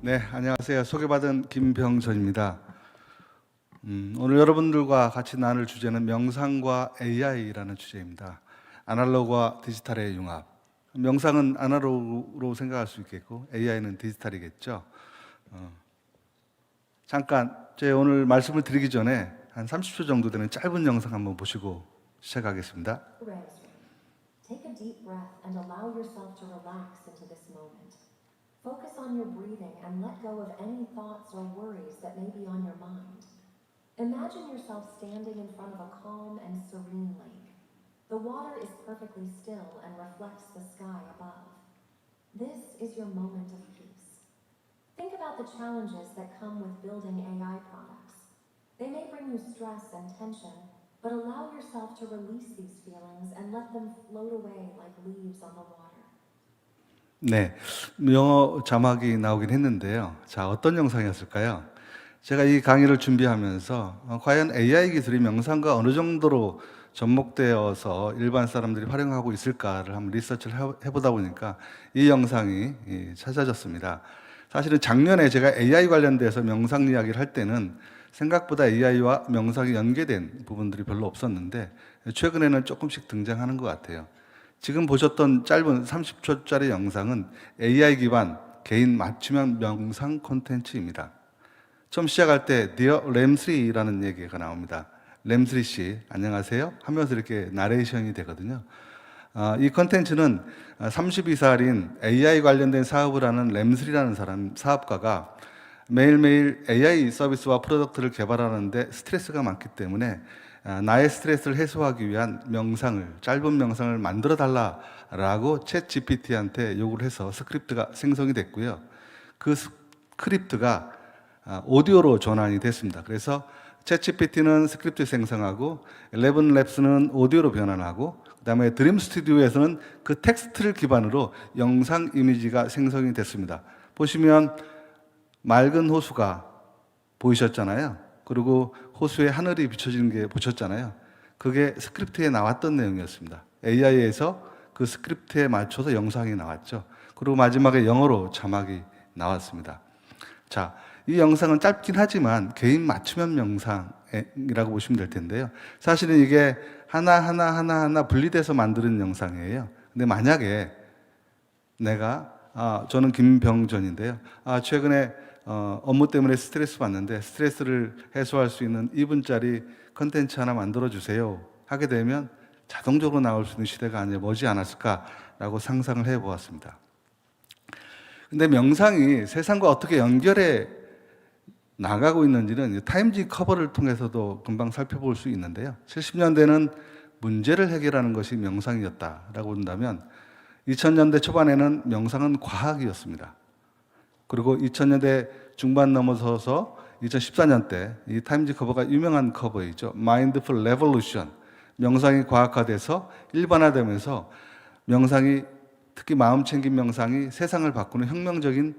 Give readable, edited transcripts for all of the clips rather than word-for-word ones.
네, 안녕하세요. 소개받은 김병전입니다. 오늘 여러분들과 같이 나눌 주제는 명상과 AI라는 주제입니다. 아날로그와 디지털의 융합. 명상은 아날로그로 생각할 수 있겠고 AI는 디지털이겠죠. 잠깐 제 오늘 말씀을 드리기 전에 한 30초 정도 되는 짧은 영상 한번 보시고 시작하겠습니다. Take a deep breath and allow yourself to relax into this moment. Focus on your breathing and let go of any thoughts or worries that may be on your mind. Imagine yourself standing in front of a calm and serene lake. The water is perfectly still and reflects the sky above. This is your moment of peace. Think about the challenges that come with building AI products. They may bring you stress and tension, but allow yourself to release these feelings and let them float away like leaves on the water. 네, 영어 자막이 나오긴 했는데요. 자, 어떤 영상이었을까요? 제가 이 강의를 준비하면서 과연 AI 기술이 명상과 어느 정도로 접목되어서 일반 사람들이 활용하고 있을까를 한번 리서치를 해보다 보니까 이 영상이 찾아졌습니다. 사실은 작년에 제가 AI 관련돼서 명상 이야기를 할 때는 생각보다 AI와 명상이 연계된 부분들이 별로 없었는데 최근에는 조금씩 등장하는 것 같아요. 지금 보셨던 짧은 30초짜리 영상은 AI 기반 개인 맞춤형 명상 콘텐츠입니다. 처음 시작할 때 Dear 램스리라는 얘기가 나옵니다. 램스리 씨 안녕하세요 하면서 이렇게 나레이션이 되거든요. 이 콘텐츠는 32살인 AI 관련된 사업을 하는 램스리라는 사업가가 매일매일 AI 서비스와 프로덕트를 개발하는데 스트레스가 많기 때문에 나의 스트레스를 해소하기 위한 짧은 명상을 만들어 달라라고 챗 GPT한테 요구를 해서 스크립트가 생성이 됐고요. 그 스크립트가 오디오로 전환이 됐습니다. 그래서 챗 GPT는 스크립트 생성하고 11랩스는 오디오로 변환하고 그다음에 드림 스튜디오에서는 그 텍스트를 기반으로 영상 이미지가 생성이 됐습니다. 보시면 맑은 호수가 보이셨잖아요. 그리고 호수에 하늘이 비춰지는 게 보셨잖아요. 그게 스크립트에 나왔던 내용이었습니다. AI에서 그 스크립트에 맞춰서 영상이 나왔죠. 그리고 마지막에 영어로 자막이 나왔습니다. 자, 이 영상은 짧긴 하지만 개인 맞춤형 명상이라고 보시면 될 텐데요. 사실은 이게 하나하나 분리돼서 만드는 영상이에요. 근데 만약에 저는 김병전인데요. 최근에 업무 때문에 스트레스 받는데 스트레스를 해소할 수 있는 2분짜리 컨텐츠 하나 만들어주세요 하게 되면 자동적으로 나올 수 있는 시대가 아니라 머지 않았을까라고 상상을 해보았습니다. 근데 명상이 세상과 어떻게 연결해 나가고 있는지는 타임지 커버를 통해서도 금방 살펴볼 수 있는데요. 70년대는 문제를 해결하는 것이 명상이었다라고 본다면 2000년대 초반에는 명상은 과학이었습니다. 그리고 2000년대 중반 넘어서서 2014년대 이 타임지 커버가 유명한 커버이죠. Mindful Revolution. 명상이 과학화돼서 일반화되면서 명상이 특히 마음 챙김 명상이 세상을 바꾸는 혁명적인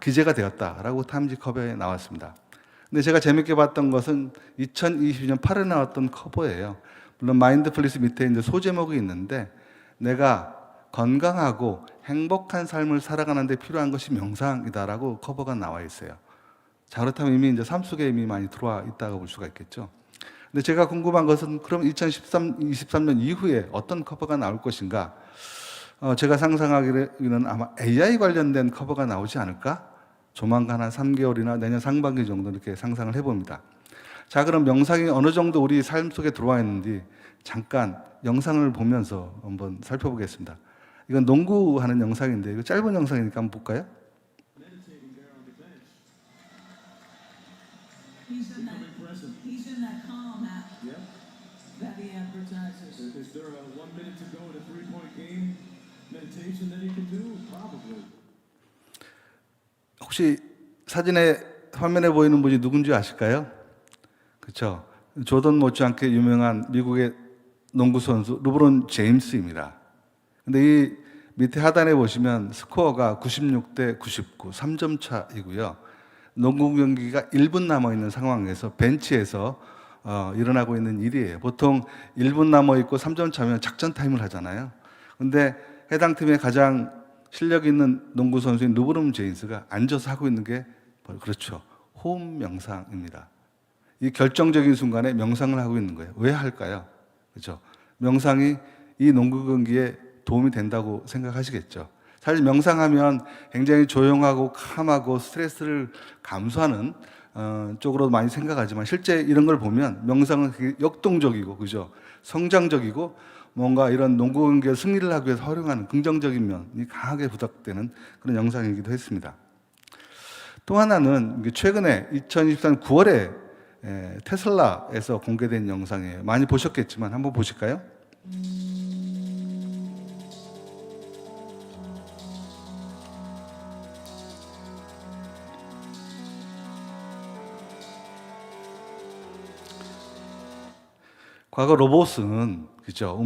기제가 되었다라고 타임지 커버에 나왔습니다. 근데 제가 재밌게 봤던 것은 2020년 8월에 나왔던 커버예요. 물론 마인드풀리스 밑에 이제 소제목이 있는데 내가 건강하고 행복한 삶을 살아가는 데 필요한 것이 명상이다라고 커버가 나와 있어요. 자, 그렇다면 이미 이제 삶 속에 이미 많이 들어와 있다고 볼 수가 있겠죠. 근데 제가 궁금한 것은 그럼 2023년 이후에 어떤 커버가 나올 것인가? 제가 상상하기에는 아마 AI 관련된 커버가 나오지 않을까? 조만간 한 3개월이나 내년 상반기 정도 이렇게 상상을 해봅니다. 자, 그럼 명상이 어느 정도 우리 삶 속에 들어와 있는지 잠깐 영상을 보면서 한번 살펴보겠습니다. 이건 농구하는 영상인데 이거 짧은 영상이니까 한번 볼까요? He's in that calm app that he advertises. Is there a 1 minute to go in a 3-point game meditation that he can do? Probably. 혹시 화면에 보이는 분이 누군지 아실까요? 그렇죠. 조던 못지않게 유명한 미국의 농구 선수 르브론 제임스입니다. 근데 이 밑에 하단에 보시면 스코어가 96대 99, 3점 차이고요. 농구 경기가 1분 남아있는 상황에서 벤치에서 일어나고 있는 일이에요. 보통 1분 남아있고 3점 차면 작전 타임을 하잖아요. 근데 해당 팀의 가장 실력 있는 농구 선수인 르브론 제임스가 앉아서 하고 있는 게 바로 그렇죠. 호흡 명상입니다. 이 결정적인 순간에 명상을 하고 있는 거예요. 왜 할까요? 그렇죠. 명상이 이 농구 경기에 도움이 된다고 생각하시겠죠. 사실 명상하면 굉장히 조용하고 캄하고 스트레스를 감소하는 쪽으로 많이 생각하지만 실제 이런 걸 보면 명상은 되게 역동적이고 그죠? 성장적이고 뭔가 이런 농구 경기에 승리를 하기 위해서 활용하는 긍정적인 면이 강하게 부각되는 그런 영상이기도 했습니다. 또 하나는 최근에 2023년 9월에 테슬라에서 공개된 영상이에요. 많이 보셨겠지만 한번 보실까요? 과거 로봇은 그죠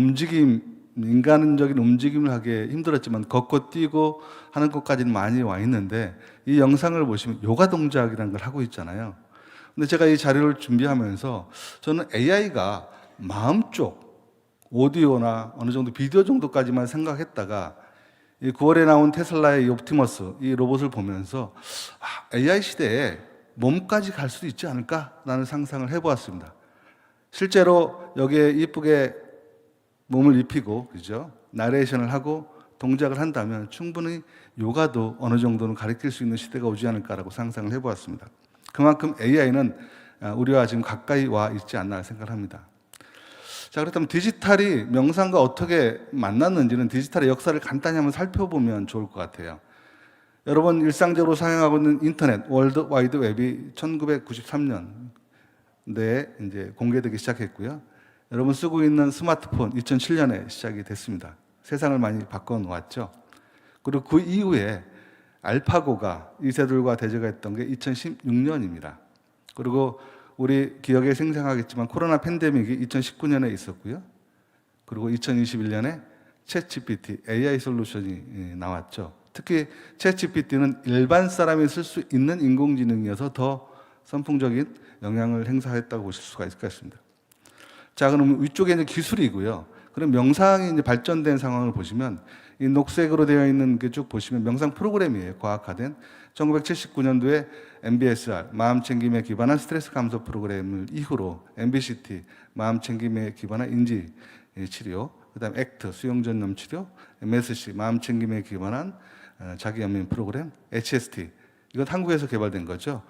인간적인 움직임을 하기 힘들었지만 걷고 뛰고 하는 것까지는 많이 와 있는데 이 영상을 보시면 요가 동작이라는 걸 하고 있잖아요. 근데 제가 이 자료를 준비하면서 저는 AI가 마음 쪽 오디오나 어느 정도 비디오 정도까지만 생각했다가 이 9월에 나온 테슬라의 이 옵티머스 이 로봇을 보면서 AI 시대에 몸까지 갈 수도 있지 않을까라는 상상을 해보았습니다. 실제로 여기에 이쁘게 몸을 입히고 그죠? 나레이션을 하고 동작을 한다면 충분히 요가도 어느 정도는 가르칠 수 있는 시대가 오지 않을까라고 상상을 해보았습니다. 그만큼 AI는 우리와 지금 가까이 와 있지 않나 생각합니다. 자, 그렇다면 디지털이 명상과 어떻게 만났는지는 디지털의 역사를 간단히 한번 살펴보면 좋을 것 같아요. 여러분 일상적으로 사용하고 있는 인터넷, 월드 와이드 웹이 1993년 네, 이제 공개되기 시작했고요. 여러분 쓰고 있는 스마트폰 2007년에 시작이 됐습니다. 세상을 많이 바꿔놓았죠. 그리고 그 이후에 알파고가 이 세들과 대적했던 게 2016년입니다. 그리고 우리 기억에 생생하겠지만 코로나 팬데믹이 2019년에 있었고요. 그리고 2021년에 챗GPT, AI 솔루션이 나왔죠. 특히 챗GPT는 일반 사람이 쓸 수 있는 인공지능이어서 더 선풍적인 영향을 행사했다고 보실 수가 있을 것 같습니다. 자, 그럼 위쪽에 이제 기술이고요. 그럼 명상이 이제 발전된 상황을 보시면 이 녹색으로 되어 있는 게 쭉 보시면 명상 프로그램이에요. 과학화된 1979년도에 MBSR 마음챙김에 기반한 스트레스 감소 프로그램을 이후로 MBCT 마음챙김에 기반한 인지 치료, 그다음에 액트 수용전염 치료, MSC 마음챙김에 기반한 자기연민 프로그램, HST 이건 한국에서 개발된 거죠.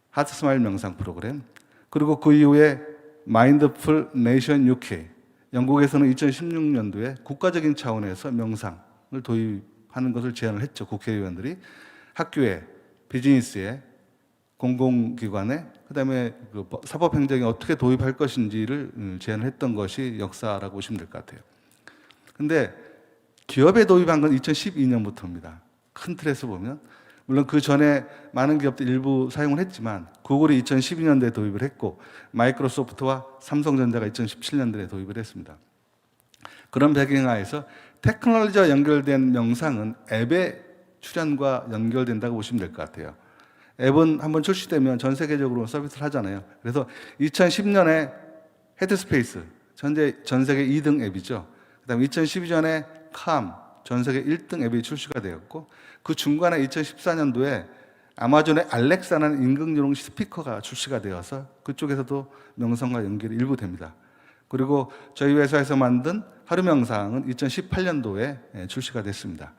하트 스마일 명상 프로그램. 그리고 그 이후에 마인드풀 네이션 UK 영국에서는 2016년도에 국가적인 차원에서 명상을 도입하는 것을 제안을 했죠. 국회의원들이 학교에, 비즈니스에, 공공기관에, 그다음에 그 사법행정에 어떻게 도입할 것인지를 제안을 했던 것이 역사라고 보시면 될 것 같아요. 근데 기업에 도입한 건 2012년부터입니다. 큰 틀에서 보면. 물론 그 전에 많은 기업들 일부 사용을 했지만 구글이 2012년도에 도입을 했고 마이크로소프트와 삼성전자가 2017년도에 도입을 했습니다. 그런 배경하에서 테크놀로지와 연결된 명상은 앱의 출현과 연결된다고 보시면 될 것 같아요. 앱은 한번 출시되면 전 세계적으로 서비스를 하잖아요. 그래서 2010년에 헤드스페이스 전 세계 2등 앱이죠. 그다음에 2012년에 캄 전 세계 1등 앱이 출시가 되었고 그 중간에 2014년도에 아마존의 알렉사라는 인공지능 스피커가 출시가 되어서 그쪽에서도 명상과 연결이 일부 됩니다. 그리고 저희 회사에서 만든 하루 명상은 2018년도에 출시가 됐습니다.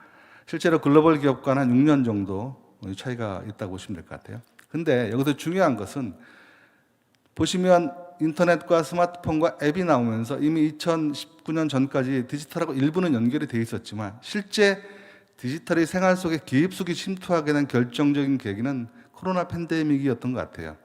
실제로 글로벌 기업과는 한 6년 정도 차이가 있다고 보시면 될 것 같아요. 근데 여기서 중요한 것은 보시면 인터넷과 스마트폰과 앱이 나오면서 이미 2019년 전까지 디지털하고 일부는 연결이 돼 있었지만 실제 디지털이 생활 속에 깊숙이 침투하게 된 결정적인 계기는 코로나 팬데믹이었던 것 같아요.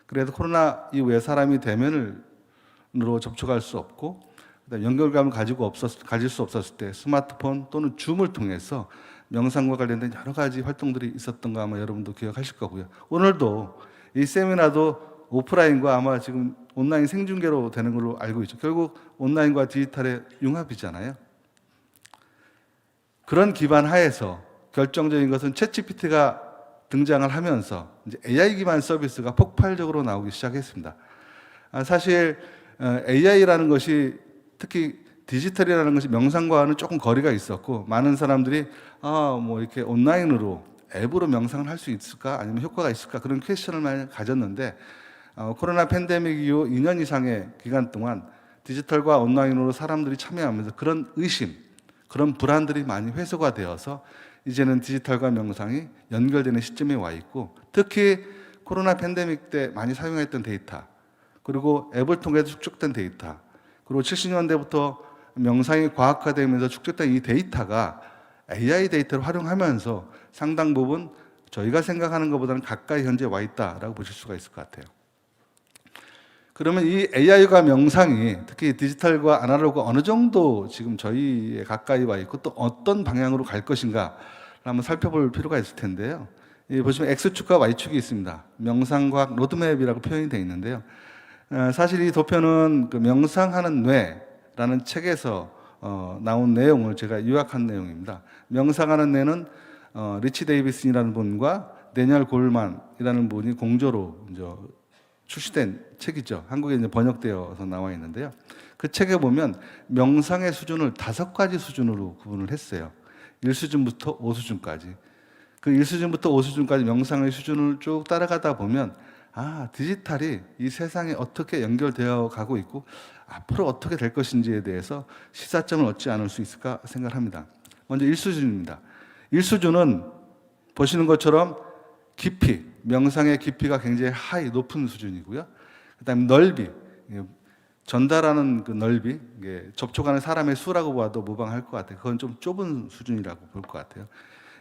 그래서 코로나 이후에 사람이 대면으로 접촉할 수 없고 그다음에 연결감을 가질 수 없었을 때 스마트폰 또는 줌을 통해서 명상과 관련된 여러 가지 활동들이 있었던 거 아마 여러분도 기억하실 거고요. 오늘도 이 세미나도 오프라인과 아마 지금 온라인 생중계로 되는 걸로 알고 있죠. 결국 온라인과 디지털의 융합이잖아요. 그런 기반 하에서 결정적인 것은 챗GPT가 등장을 하면서 이제 AI 기반 서비스가 폭발적으로 나오기 시작했습니다. 사실 AI라는 것이 특히 디지털이라는 것이 명상과는 조금 거리가 있었고 많은 사람들이 뭐 이렇게 온라인으로 앱으로 명상을 할 수 있을까 아니면 효과가 있을까 그런 퀘스천을 많이 가졌는데 코로나 팬데믹 이후 2년 이상의 기간 동안 디지털과 온라인으로 사람들이 참여하면서 그런 의심, 그런 불안들이 많이 회수가 되어서 이제는 디지털과 명상이 연결되는 시점에 와 있고 특히 코로나 팬데믹 때 많이 사용했던 데이터 그리고 앱을 통해서 축적된 데이터 그리고 70년대부터 명상이 과학화되면서 축적된 이 데이터가 AI 데이터를 활용하면서 상당 부분 저희가 생각하는 것보다는 가까이 현재 와 있다라고 보실 수가 있을 것 같아요. 그러면 이 AI과 명상이 특히 디지털과 아날로그 어느 정도 지금 저희에 가까이 와 있고 또 어떤 방향으로 갈 것인가 한번 살펴볼 필요가 있을 텐데요. 여기 보시면 X축과 Y축이 있습니다. 명상과학 로드맵이라고 표현이 되어 있는데요. 사실 이 도표는 그 명상하는 뇌라는 책에서 나온 내용을 제가 요약한 내용입니다. 명상하는 뇌는 리치 데이비슨이라는 분과 데니얼 골만이라는 분이 공조로 이제 출시된 책이죠. 한국에 이제 번역되어서 나와 있는데요. 그 책에 보면 명상의 수준을 5가지 수준으로 구분을 했어요. 1수준부터 5수준까지. 그 1수준부터 5수준까지 명상의 수준을 쭉 따라가다 보면 디지털이 이 세상에 어떻게 연결되어 가고 있고 앞으로 어떻게 될 것인지에 대해서 시사점을 얻지 않을 수 있을까 생각합니다. 먼저 1수준입니다. 1수준은 보시는 것처럼 깊이, 명상의 깊이가 굉장히 높은 수준이고요. 그다음에 넓이, 전달하는 그 넓이, 접촉하는 사람의 수라고 봐도 무방할 것 같아요. 그건 좀 좁은 수준이라고 볼 것 같아요.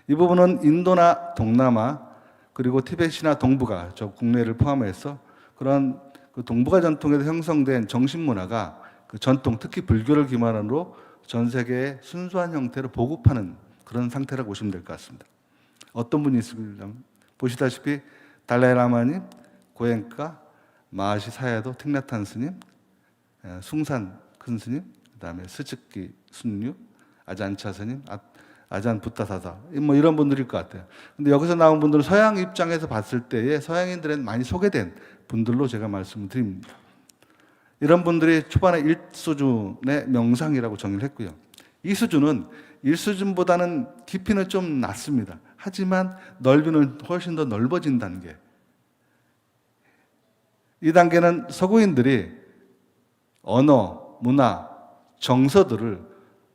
이 부분은 인도나 동남아 그리고 티벳이나 동북아, 저 국내를 포함해서 그런 그 동북아 전통에서 형성된 정신 문화가 그 전통, 특히 불교를 기반으로 전 세계에 순수한 형태로 보급하는 그런 상태라고 보시면 될 것 같습니다. 어떤 분이 있으면 보시다시피 달라이라마님, 고엔카, 마하시 사야도, 틱나탄 스님, 숭산 큰 스님, 그다음에 스즈키 순류, 아잔차 스님, 아잔 부타사사 뭐 이런 분들일 것 같아요. 근데 여기서 나온 분들은 서양 입장에서 봤을 때에 서양인들은 많이 소개된 분들로 제가 말씀을 드립니다. 이런 분들이 초반에 1수준의 명상이라고 정의를 했고요. 2수준은 1수준보다는 깊이는 좀 낮습니다. 하지만 넓이는 훨씬 더 넓어진 단계. 이 단계는 서구인들이 언어, 문화, 정서들을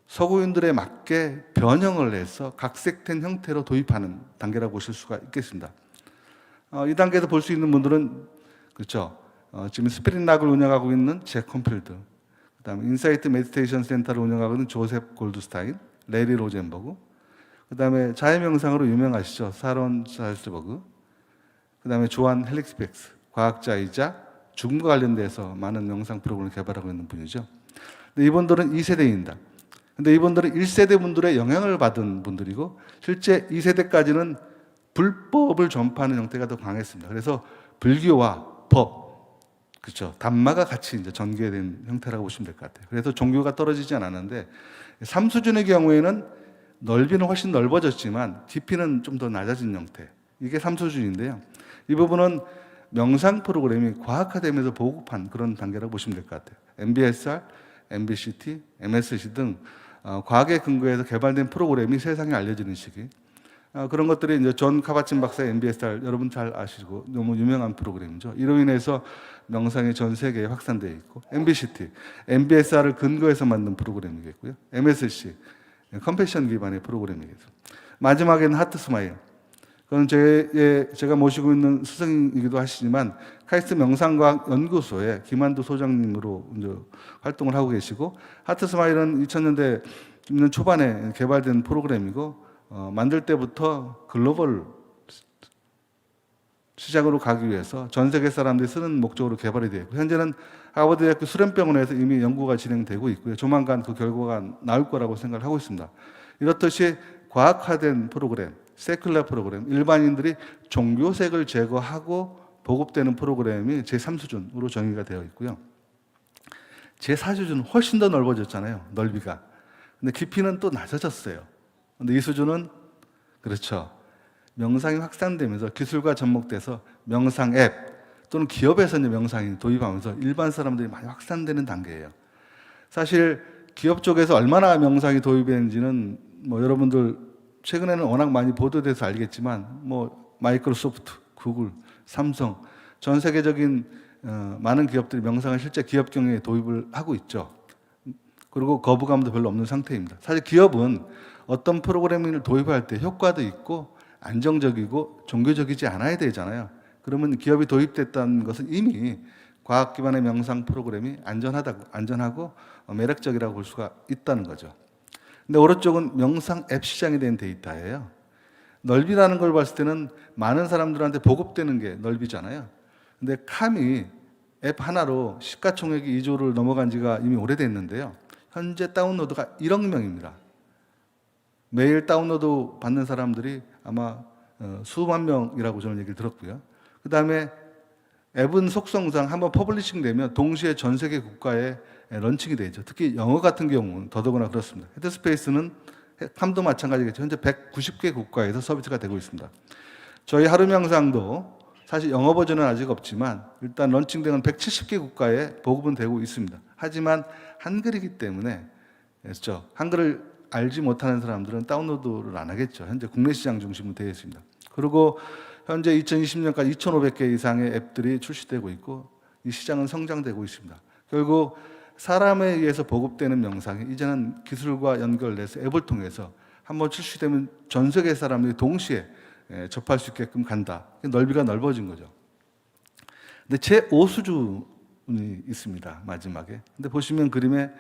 서구인들에 맞게 변형을 해서 각색된 형태로 도입하는 단계라고 보실 수가 있겠습니다. 이 단계에서 볼 수 있는 분들은 그렇죠. 지금 스피릿락을 운영하고 있는 잭 컴필드, 그다음에 인사이트 메디테이션 센터를 운영하고 있는 조셉 골드스타인, 레리 로젠버그, 그다음에 자해명상으로 유명하시죠. 사론 살스버그, 그다음에 조한 헬릭스백스, 과학자이자 죽음과 관련돼서 많은 명상 프로그램을 개발하고 있는 분이죠. 근데 이분들은 2세대입니다. 근데 이분들은 1세대 분들의 영향을 받은 분들이고 실제 2세대까지는 불법을 전파하는 형태가 더 강했습니다. 그래서 불교와 법, 그렇죠. 담마가 같이 이제 전개된 형태라고 보시면 될 것 같아요. 그래서 종교가 떨어지지 않았는데 3수준의 경우에는 넓이는 훨씬 넓어졌지만 깊이는 좀 더 낮아진 형태. 이게 3수준인데요. 이 부분은 명상 프로그램이 과학화되면서 보급한 그런 단계라고 보시면 될 것 같아요. MBSR, MBCT, MSC 등 과학에 근거해서 개발된 프로그램이 세상에 알려지는 시기. 그런 것들이 이제 존 카바친 박사의 MBSR 여러분 잘 아시고 너무 유명한 프로그램이죠. 이로 인해서 명상이 전 세계에 확산되어 있고 MBCT, MBSR을 근거해서 만든 프로그램이겠고요. MSC, 컴패션 기반의 프로그램이겠죠. 마지막에는 하트 스마일. 그건 제가 모시고 있는 스승이기도 하시지만 카이스트 명상과학 연구소의 김한두 소장님으로 이제 활동을 하고 계시고 하트 스마일은 2000년대 초반에 개발된 프로그램이고 만들 때부터 글로벌 시장으로 가기 위해서 전 세계 사람들이 쓰는 목적으로 개발이 되어 있고 현재는 하버드대학교 수련병원에서 이미 연구가 진행되고 있고요. 조만간 그 결과가 나올 거라고 생각을 하고 있습니다. 이렇듯이 과학화된 프로그램, 세큘러 프로그램, 일반인들이 종교색을 제거하고 보급되는 프로그램이 제3수준으로 정의가 되어 있고요. 제4수준은 훨씬 더 넓어졌잖아요. 넓이가. 근데 깊이는 또 낮아졌어요. 근데 이 수준은 그렇죠. 명상이 확산되면서 기술과 접목돼서 명상 앱 또는 기업에서 이제 명상이 도입하면서 일반 사람들이 많이 확산되는 단계예요. 사실 기업 쪽에서 얼마나 명상이 도입되는지는 뭐 여러분들 최근에는 워낙 많이 보도돼서 알겠지만 뭐 마이크로소프트, 구글, 삼성 전 세계적인 많은 기업들이 명상을 실제 기업 경영에 도입을 하고 있죠. 그리고 거부감도 별로 없는 상태입니다. 사실 기업은 어떤 프로그래밍을 도입할 때 효과도 있고 안정적이고 종교적이지 않아야 되잖아요. 그러면 기업이 도입됐다는 것은 이미 과학 기반의 명상 프로그램이 안전하고 매력적이라고 볼 수가 있다는 거죠. 근데 오른쪽은 명상 앱 시장에 대한 데이터예요. 넓이라는 걸 봤을 때는 많은 사람들한테 보급되는 게 넓이잖아요. 근데 캄이 앱 하나로 시가총액이 2조를 넘어간 지가 이미 오래됐는데요. 현재 다운로드가 1억 명입니다. 매일 다운로드 받는 사람들이 아마 수만 명이라고 저는 얘기를 들었고요. 그 다음에 앱은 속성상 한번 퍼블리싱 되면 동시에 전 세계 국가에 런칭이 되죠. 특히 영어 같은 경우는 더더구나 그렇습니다. 헤드스페이스는 캄도 마찬가지겠죠. 현재 190개 국가에서 서비스가 되고 있습니다. 저희 하루 명상도 사실 영어 버전은 아직 없지만 일단 런칭된 170개 국가에 보급은 되고 있습니다. 하지만 한글이기 때문에 그렇죠. 한글을 알지 못하는 사람들은 다운로드를 안 하겠죠. 현재 국내 시장 중심으로 되어 있습니다. 그리고 현재 2020년까지 2,500개 이상의 앱들이 출시되고 있고 이 시장은 성장되고 있습니다. 결국 사람에 의해서 보급되는 명상이 이제는 기술과 연결돼서 앱을 통해서 한번 출시되면 전 세계 사람들이 동시에 접할 수 있게끔 간다. 넓이가 넓어진 거죠. 근데 제5수준이 있습니다. 마지막에. 근데 보시면 그림에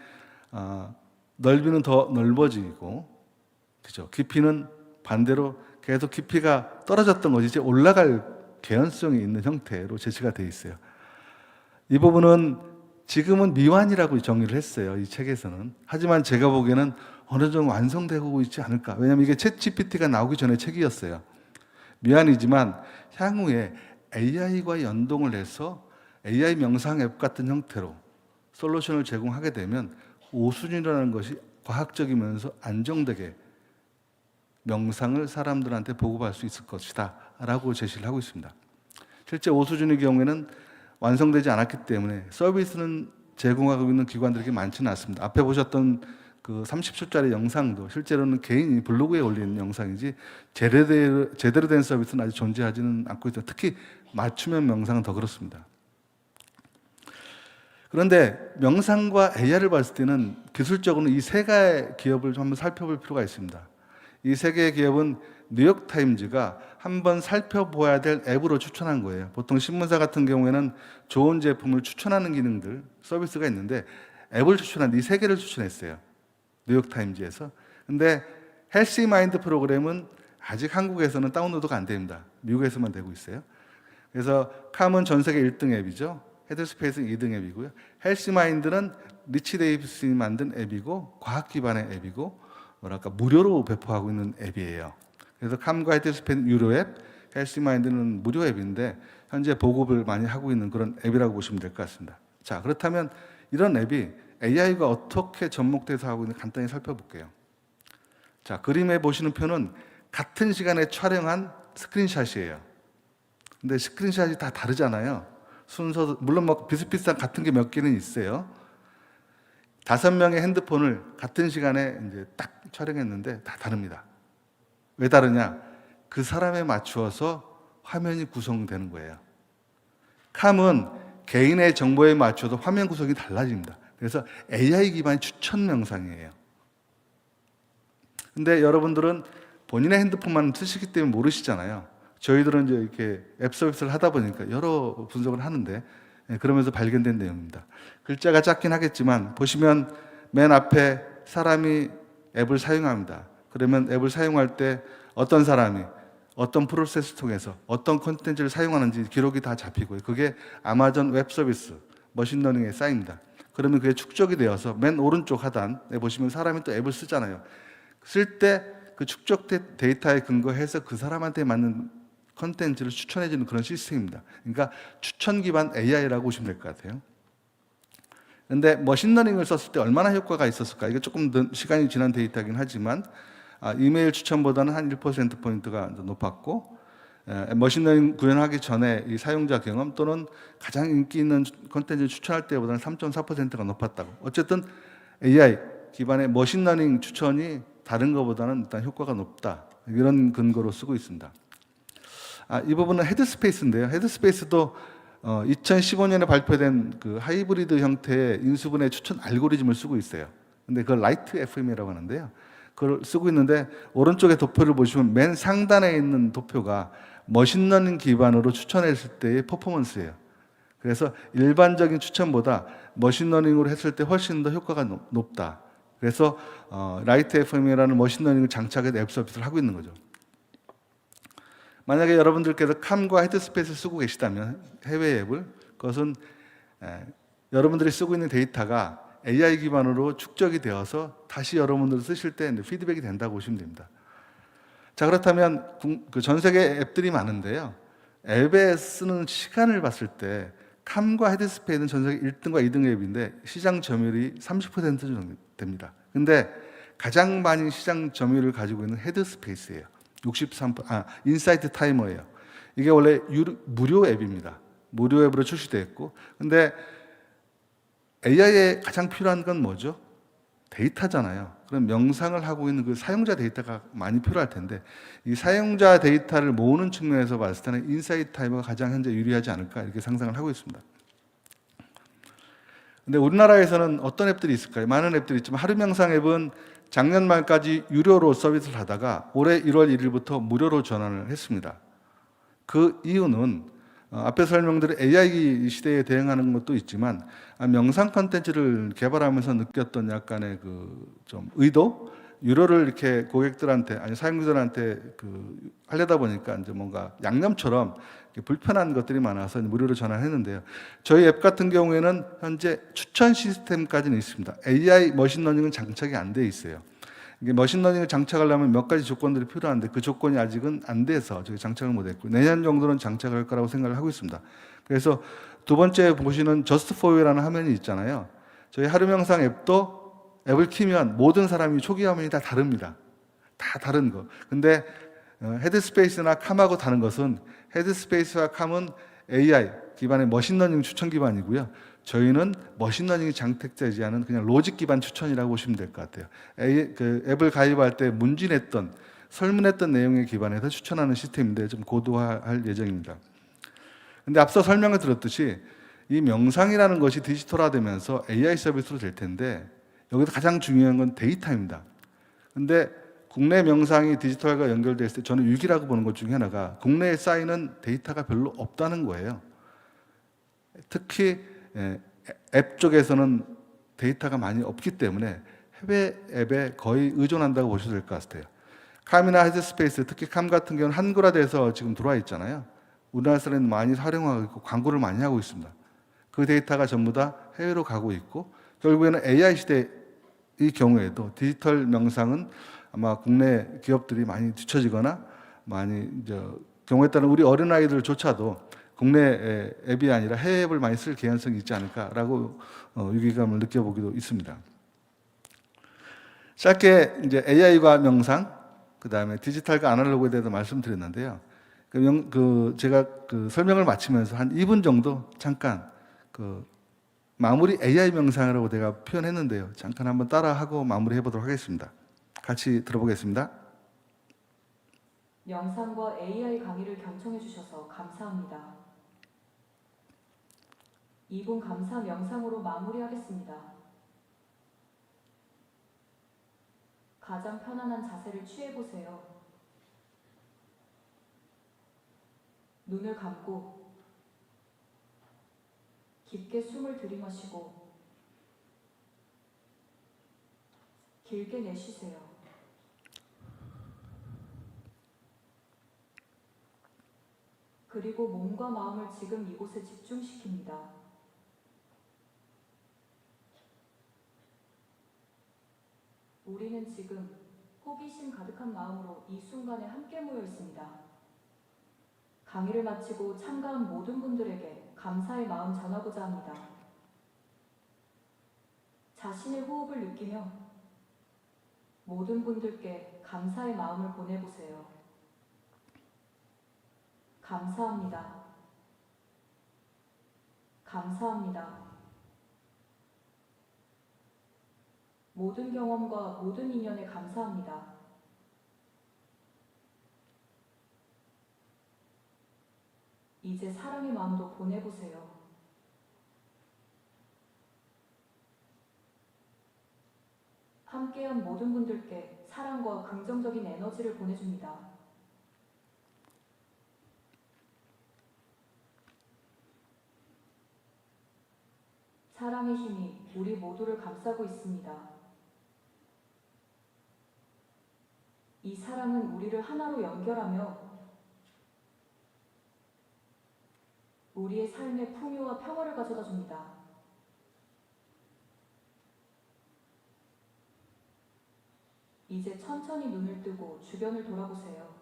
넓이는 더 넓어지고, 그죠? 깊이는 반대로 계속 깊이가 떨어졌던 것이 이제 올라갈 개연성이 있는 형태로 제시가 되어 있어요. 이 부분은 지금은 미완이라고 정의를 했어요. 이 책에서는. 하지만 제가 보기에는 어느 정도 완성되고 있지 않을까. 왜냐하면 이게 챗 GPT가 나오기 전에 책이었어요. 미완이지만 향후에 AI와 연동을 해서 AI 명상 앱 같은 형태로 솔루션을 제공하게 되면 5수준이라는 것이 과학적이면서 안정되게 명상을 사람들한테 보급할 수 있을 것이다 라고 제시를 하고 있습니다. 실제 5수준의 경우에는 완성되지 않았기 때문에 서비스는 제공하고 있는 기관들이 많지는 않습니다. 앞에 보셨던 그 30초짜리 영상도 실제로는 개인이 블로그에 올리는 영상이지 제대로 된 서비스는 아직 존재하지는 않고 있다. 특히 맞춤형 명상은 더 그렇습니다. 그런데 명상과 AI를 봤을 때는 기술적으로는 이 세 개의 기업을 좀 한번 살펴볼 필요가 있습니다. 이 세 개의 기업은 뉴욕타임즈가 한번 살펴봐야 될 앱으로 추천한 거예요. 보통 신문사 같은 경우에는 좋은 제품을 추천하는 기능들, 서비스가 있는데 앱을 추천한 이 세 개를 추천했어요. 뉴욕타임즈에서. 근데 헬시마인드 프로그램은 아직 한국에서는 다운로드가 안 됩니다. 미국에서만 되고 있어요. 그래서 캄은 전 세계 1등 앱이죠. 헤드스페이스는 2등 앱이고요. 헬시마인드는 리치 데이비스이 만든 앱이고 과학 기반의 앱이고 무료로 배포하고 있는 앱이에요. 그래서 캄과 헤드스페이스는 유료 앱, 헬시마인드는 무료 앱인데 현재 보급을 많이 하고 있는 그런 앱이라고 보시면 될 것 같습니다. 자, 그렇다면 이런 앱이 AI가 어떻게 접목돼서 하고 있는지 간단히 살펴볼게요. 자, 그림에 보시는 표는 같은 시간에 촬영한 스크린샷이에요. 근데 스크린샷이 다 다르잖아요. 순서, 물론 뭐 비슷비슷한 같은 게 몇 개는 있어요. 5명의 핸드폰을 같은 시간에 이제 딱 촬영했는데 다 다릅니다. 왜 다르냐? 그 사람에 맞추어서 화면이 구성되는 거예요. 캄은 개인의 정보에 맞춰서 화면 구성이 달라집니다. 그래서 AI 기반 추천 명상이에요. 근데 여러분들은 본인의 핸드폰만 쓰시기 때문에 모르시잖아요. 저희들은 이제 이렇게 앱 서비스를 하다 보니까 여러 분석을 하는데 그러면서 발견된 내용입니다. 글자가 작긴 하겠지만 보시면 맨 앞에 사람이 앱을 사용합니다. 그러면 앱을 사용할 때 어떤 사람이 어떤 프로세스 통해서 어떤 콘텐츠를 사용하는지 기록이 다 잡히고요. 그게 아마존 웹 서비스, 머신러닝에 쌓입니다. 그러면 그게 축적이 되어서 맨 오른쪽 하단에 보시면 사람이 또 앱을 쓰잖아요. 쓸 때 그 축적된 데이터에 근거해서 그 사람한테 맞는 콘텐츠를 추천해주는 그런 시스템입니다. 그러니까 추천 기반 AI라고 보시면 될 것 같아요. 그런데 머신러닝을 썼을 때 얼마나 효과가 있었을까? 이게 조금 시간이 지난 데이터이긴 하지만 이메일 추천보다는 한 1%포인트가 높았고 머신러닝 구현하기 전에 이 사용자 경험 또는 가장 인기 있는 콘텐츠를 추천할 때보다는 3.4%가 높았다고. 어쨌든 AI, 기반의 머신러닝 추천이 다른 것보다는 일단 효과가 높다. 이런 근거로 쓰고 있습니다. 이 부분은 헤드스페이스인데요. 헤드스페이스도 2015년에 발표된 그 하이브리드 형태의 인수분해 추천 알고리즘을 쓰고 있어요. 근데 그걸 라이트 FM이라고 하는데요. 그걸 쓰고 있는데 오른쪽에 도표를 보시면 맨 상단에 있는 도표가 머신러닝 기반으로 추천했을 때의 퍼포먼스예요. 그래서 일반적인 추천보다 머신러닝으로 했을 때 훨씬 더 효과가 높다. 그래서 라이트 FM이라는 머신러닝을 장착해서 앱 서비스를 하고 있는 거죠. 만약에 여러분들께서 캄과 헤드스페이스를 쓰고 계시다면 해외 앱을 그것은 여러분들이 쓰고 있는 데이터가 AI 기반으로 축적이 되어서 다시 여러분들 쓰실 때 피드백이 된다고 보시면 됩니다. 자, 그렇다면 그 전 세계 앱들이 많은데요. 앱에 쓰는 시간을 봤을 때 캄과 헤드스페이스는 전 세계 1등과 2등 앱인데 시장 점유율이 30% 정도 됩니다. 근데 가장 많이 시장 점유율을 가지고 있는 헤드스페이스예요. 63%, 인사이트 타이머예요. 이게 원래 무료 앱입니다. 무료 앱으로 출시되어 있고, 근데 AI에 가장 필요한 건 뭐죠? 데이터잖아요. 그럼 명상을 하고 있는 그 사용자 데이터가 많이 필요할 텐데, 이 사용자 데이터를 모으는 측면에서 봤을 때는 인사이트 타이머가 가장 현재 유리하지 않을까 이렇게 상상을 하고 있습니다. 근데 우리나라에서는 어떤 앱들이 있을까요? 많은 앱들이 있지만 하루 명상 앱은 작년 말까지 유료로 서비스를 하다가 올해 1월 1일부터 무료로 전환을 했습니다. 그 이유는 앞에 설명드린 AI 시대에 대응하는 것도 있지만 명상 컨텐츠를 개발하면서 느꼈던 약간의 그 좀 의도, 유료를 이렇게 고객들한테 아니 사용자들한테 하려다 보니까 이제 뭔가 양념처럼 불편한 것들이 많아서 무료로 전환했는데요. 저희 앱 같은 경우에는 현재 추천 시스템까지는 있습니다. AI 머신러닝은 장착이 안 돼 있어요. 이게 머신러닝을 장착하려면 몇 가지 조건들이 필요한데 그 조건이 아직은 안 돼서 저희 장착을 못했고 내년 정도는 장착을 할 거라고 생각을 하고 있습니다. 그래서 두 번째 보시는 Just for You라는 화면이 있잖아요. 저희 하루 명상 앱도 앱을 키면 모든 사람이 초기 화면이 다 다릅니다. 다 다른 거. 근데 헤드스페이스나 캄하고 다른 것은 헤드스페이스와 캄은 AI 기반의 머신러닝 추천 기반이고요. 저희는 머신러닝이 장착되지 않은 그냥 로직 기반 추천이라고 보시면 될 것 같아요. 앱을 가입할 때 문진했던 설문했던 내용에 기반해서 추천하는 시스템인데 좀 고도화할 예정입니다. 근데 앞서 설명을 드렸듯이 이 명상이라는 것이 디지털화되면서 AI 서비스로 될 텐데 여기서 가장 중요한 건 데이터입니다. 근데 국내 명상이 디지털과 연결됐을 때 저는 위기라고 보는 것 중에 하나가 국내에 쌓이는 데이터가 별로 없다는 거예요. 특히 앱 쪽에서는 데이터가 많이 없기 때문에 해외 앱에 거의 의존한다고 보셔도 될 것 같아요. 캄이나 헤드스페이스, 특히 캄 같은 경우는 한글화돼서 지금 들어와 있잖아요. 우리나라 사람은 많이 활용하고 있고 광고를 많이 하고 있습니다. 그 데이터가 전부 다 해외로 가고 있고 결국에는 AI 시대의 경우에도 디지털 명상은 아마 국내 기업들이 많이 뒤처지거나 많이 경우에 따른 우리 어린아이들조차도 국내 앱이 아니라 해외 앱을 많이 쓸 개연성이 있지 않을까라고 위기감을 느껴보기도 있습니다. 짧게 이제 AI와 명상, 그 다음에 디지털과 아날로그에 대해서 말씀드렸는데요. 제가 설명을 마치면서 한 2분 정도 잠깐 마무리 AI 명상이라고 내가 표현했는데요. 잠깐 한번 따라하고 마무리해 보도록 하겠습니다. 같이 들어보겠습니다. 명상과 AI 강의를 경청해 주셔서 감사합니다. 2분 감사 명상으로 마무리하겠습니다. 가장 편안한 자세를 취해보세요. 눈을 감고 깊게 숨을 들이마시고 길게 내쉬세요. 그리고 몸과 마음을 지금 이곳에 집중시킵니다. 우리는 지금 호기심 가득한 마음으로 이 순간에 함께 모여 있습니다. 강의를 마치고 참가한 모든 분들에게 감사의 마음 전하고자 합니다. 자신의 호흡을 느끼며 모든 분들께 감사의 마음을 보내보세요. 감사합니다. 감사합니다. 모든 경험과 모든 인연에 감사합니다. 이제 사랑의 마음도 보내보세요. 함께한 모든 분들께 사랑과 긍정적인 에너지를 보내줍니다. 사랑의 힘이 우리 모두를 감싸고 있습니다. 이 사랑은 우리를 하나로 연결하며 우리의 삶에 풍요와 평화를 가져다 줍니다. 이제 천천히 눈을 뜨고 주변을 돌아보세요.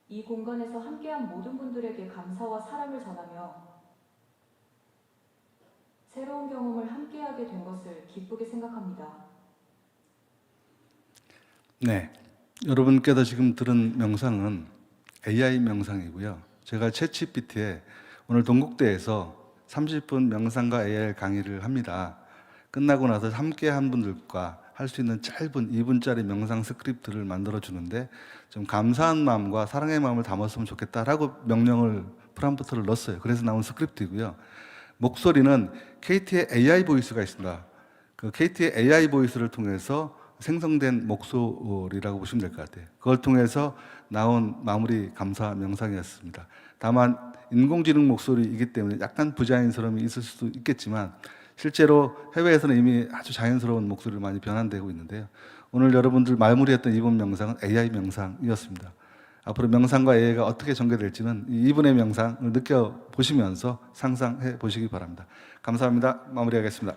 이 공간에서 함께한 모든 분들에게 감사와 사랑을 전하며 새로운 경험을 함께하게 된 것을 기쁘게 생각합니다. 네, 여러분께서 지금 들은 명상은 AI 명상이고요. 제가 챗GPT에 오늘 동국대에서 30분 명상과 AI 강의를 합니다. 끝나고 나서 함께 한 분들과 할 수 있는 짧은 2분짜리 명상 스크립트를 만들어 주는데 좀 감사한 마음과 사랑의 마음을 담았으면 좋겠다라고 명령을 프롬프트를 넣었어요. 그래서 나온 스크립트이고요. 목소리는 KT의 AI 보이스가 있습니다. 그 KT의 AI 보이스를 통해서 생성된 목소리라고 보시면 될 것 같아요. 그걸 통해서 나온 마무리 감사 명상이었습니다. 다만 인공지능 목소리이기 때문에 약간 부자연스러움이 있을 수도 있겠지만 실제로 해외에서는 이미 아주 자연스러운 목소리로 많이 변환되고 있는데요. 오늘 여러분들 마무리했던 이분 명상은 AI 명상이었습니다. 앞으로 명상과 AI가 어떻게 전개될지는 이분의 명상을 느껴보시면서 상상해 보시기 바랍니다. 감사합니다. 마무리하겠습니다.